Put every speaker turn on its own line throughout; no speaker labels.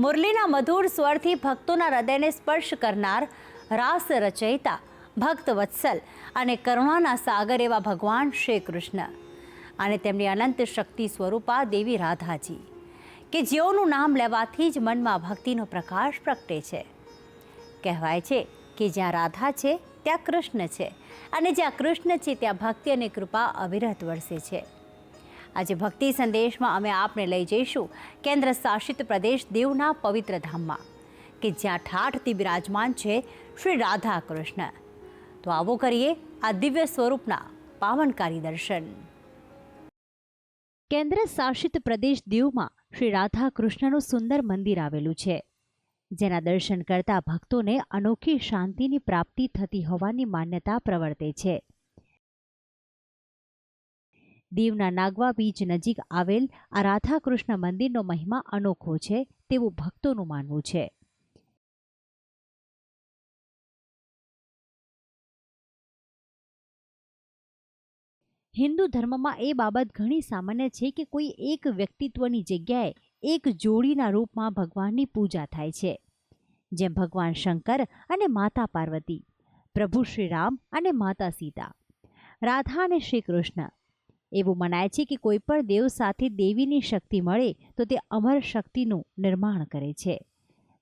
મુરલીના મધુર સ્વરથી ભક્તોના હૃદયને સ્પર્શ કરનાર રાસ રચયિતા, ભક્ત વત્સલ અને કરુણાના સાગર એવા ભગવાન શ્રી કૃષ્ણ અને તેમની અનંત શક્તિ સ્વરૂપા દેવી રાધાજી, કે જેઓનું નામ લેવાથી જ મનમાં ભક્તિનો પ્રકાશ પ્રગટે છે. કહેવાય છે કે જ્યાં રાધા છે ત્યાં કૃષ્ણ છે, અને જ્યાં કૃષ્ણ છે ત્યાં ભક્તિ અને કૃપા અવિરત વરસે છે. આજે ભક્તિ સંદેશમાં અમે આપને લઈ જઈશું કેન્દ્ર શાસિત પ્રદેશ દીવના પવિત્ર ધામમાં, કે જ્યાં ઠાઠથી બિરાજમાન છે શ્રી રાધા કૃષ્ણ. તો આવો કરીએ આ દિવ્ય સ્વરૂપના પાવનકારી દર્શન. કેન્દ્ર શાસિત પ્રદેશ દીવમાં શ્રી રાધા કૃષ્ણનું સુંદર મંદિર આવેલું છે, જેના દર્શન કરતા ભક્તોને અનોખી શાંતિની પ્રાપ્તિ થતી હોવાની માન્યતા પ્રવર્તે છે. દીવના નાગવા બીચ નજીક આવેલ આ રાધા કૃષ્ણ મંદિરનો મહિમા અનોખો છે તેવું ભક્તોનું માનવું છે. હિન્દુ ધર્મમાં એ બાબત ઘણી સામાન્ય છે કે કોઈ એક વ્યક્તિત્વની જગ્યાએ એક જોડીના રૂપમાં ભગવાનની પૂજા થાય છે, જેમ ભગવાન શંકર અને માતા પાર્વતી, પ્રભુ શ્રી રામ અને માતા સીતા, રાધા અને શ્રી કૃષ્ણ. એવું મનાય છે કે કોઈ પણ દેવ સાથે દેવીની શક્તિ મળે તો તે અમર શક્તિનું નિર્માણ કરે છે.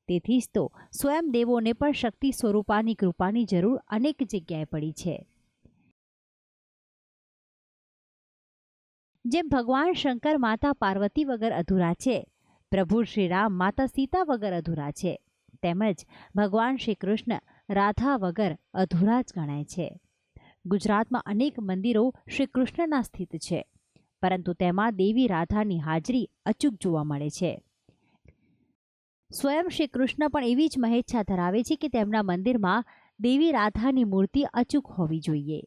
તેથી જ તો સ્વયં દેવોને પણ શક્તિ સ્વરૂપાની કૃપાની જરૂર અનેક જગ્યાએ પડી છે. જેમ ભગવાન શંકર માતા પાર્વતી વગર અધૂરા છે, પ્રભુ શ્રી રામ માતા સીતા વગર અધૂરા છે, તેમજ ભગવાન શ્રી કૃષ્ણ રાધા વગર અધૂરા જ ગણાય છે. ગુજરાતમાં અનેક મંદિરો શ્રી કૃષ્ણના સ્થિત છે, પરંતુ તેમાં દેવી રાધાની હાજરી અચૂક જોવા મળે છે. સ્વયં શ્રી કૃષ્ણ પણ એવી જ મહેચ્છા ધરાવે છે કે તેમના મંદિરમાં દેવી રાધાની મૂર્તિ અચૂક હોવી જોઈએ.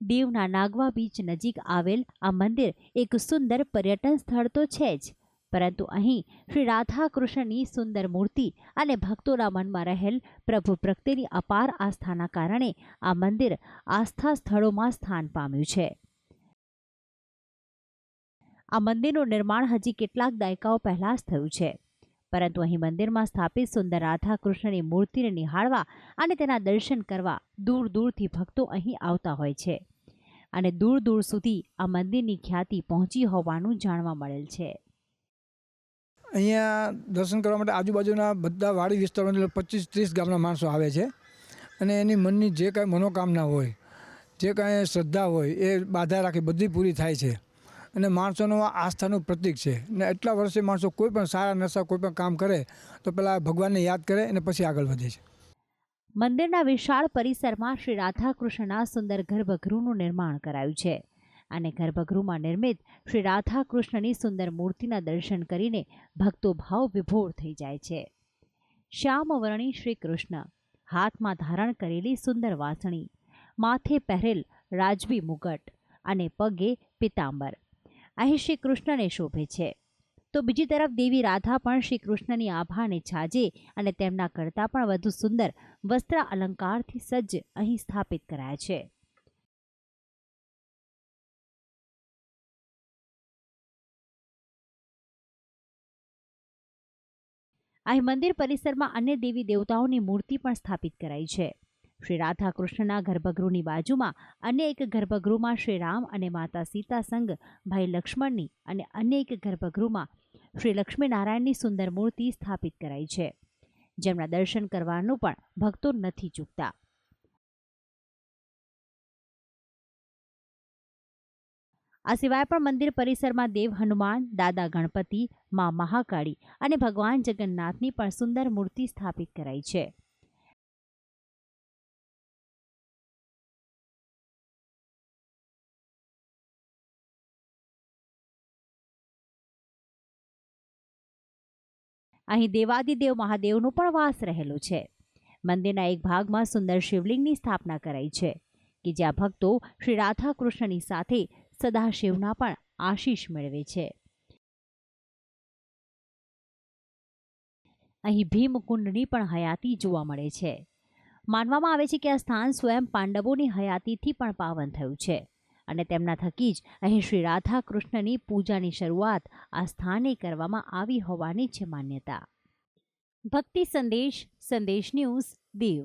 દીવના નાગવા બીચ નજીક આવેલ આ મંદિર એક સુંદર પર્યટન સ્થળ તો છે જ, પરંતુ અહીં શ્રી રાધા કૃષ્ણની સુંદર મૂર્તિ અને ભક્તોના મનમાં રહેલ પ્રભુ પ્રત્યેની અપાર આસ્થાના કારણે આ મંદિર આસ્થા સ્થળોમાં સ્થાન પામ્યું છે. આ મંદિરનું નિર્માણ હજી કેટલાક દાયકાઓ પહેલા જ થયું છે, પરંતુ અહીં મંદિરમાં સ્થાપિત સુંદર રાધા કૃષ્ણની મૂર્તિને નિહાળવા અને તેના દર્શન કરવા દૂર દૂરથી ભક્તો અહીં આવતા હોય છે, અને દૂર દૂર સુધી આ મંદિરની ખ્યાતિ પહોંચી હોવાનું જાણવા મળેલ છે.
અહીંયા દર્શન કરવા માટે આજુબાજુના બધા વાડી વિસ્તારોમાં 25-30 ગામના માણસો આવે છે, અને એની મનની જે કાંઈ મનોકામના હોય, જે કાંઈ શ્રદ્ધા હોય એ બાધા રાખી બધી પૂરી થાય છે, અને માણસોનું આસ્થાનું પ્રતીક છે. ને એટલા વર્ષે માણસો કોઈ પણ સારા નશા કોઈ પણ કામ કરે તો પહેલાં ભગવાનને યાદ કરે અને પછી આગળ વધે છે.
મંદિરના વિશાળ પરિસરમાં શ્રી રાધા કૃષ્ણના સુંદર ગર્ભગૃહનું નિર્માણ કરાયું છે, અને ગર્ભગૃહમાં નિર્મિત શ્રી રાધા કૃષ્ણની સુંદર મૂર્તિના દર્શન કરીને ભક્તો ભાવ વિભોર થઈ જાય છે. શ્યામવર્ણી શ્રી કૃષ્ણ, હાથમાં ધારણ કરેલી સુંદર વાસણી, માથે પહેરેલ રાજવી મુગટ અને પગે પિતાંબર અહીં શ્રી કૃષ્ણને શોભે છે. તો બીજી તરફ દેવી રાધા પણ શ્રી કૃષ્ણની આભાને છાજે અને તેમના કરતાં પણ વધુ સુંદર વસ્ત્ર અલંકારથી સજ્જ અહીં સ્થાપિત કરાયા છે. અહીં મંદિર પરિસરમાં અન્ય દેવી દેવતાઓની મૂર્તિ પણ સ્થાપિત કરાઈ છે. શ્રી રાધા કૃષ્ણના ગર્ભગૃહની બાજુમાં અન્ય એક ગર્ભગૃહમાં શ્રી રામ અને માતા સીતા સંગ ભાઈ લક્ષ્મણની અને અન્ય એક ગર્ભગૃહમાં શ્રી લક્ષ્મીનારાયણની સુંદર મૂર્તિ સ્થાપિત કરાઈ છે, જેમના દર્શન કરવાનું પણ ભક્તો નથી ચૂકતા. આ સિવાય પણ મંદિર પરિસરમાં દેવ હનુમાન, દાદા ગણપતિ, મા મહાકાળી અને ભગવાન જગન્નાથની પણ સુંદર મૂર્તિ સ્થાપિત કરાઈ છે. અહીં દેવાદિદેવ મહાદેવનો પણ વાસ રહેલો છે. મંદિરના એક ભાગમાં સુંદર શિવલિંગની સ્થાપના કરાઈ છે, કે જ્યાં ભક્તો શ્રી રાધા કૃષ્ણની સાથે સદાશિવના પણ આશીષ મેળવે છે. અહીં ભીમકુંડની પણ હયાતી જોવા મળે છે. માનવામાં આવે છે કે આ સ્થાન સ્વયં પાંડવોની હયાતીથી પણ પાવન થયું છે, અને તેમના થકી જ અહીં શ્રી રાધા કૃષ્ણની પૂજાની શરૂઆત આ સ્થાને કરવામાં આવી હોવાની છે માન્યતા. ભક્તિ સંદેશ ન્યૂઝ દીવ.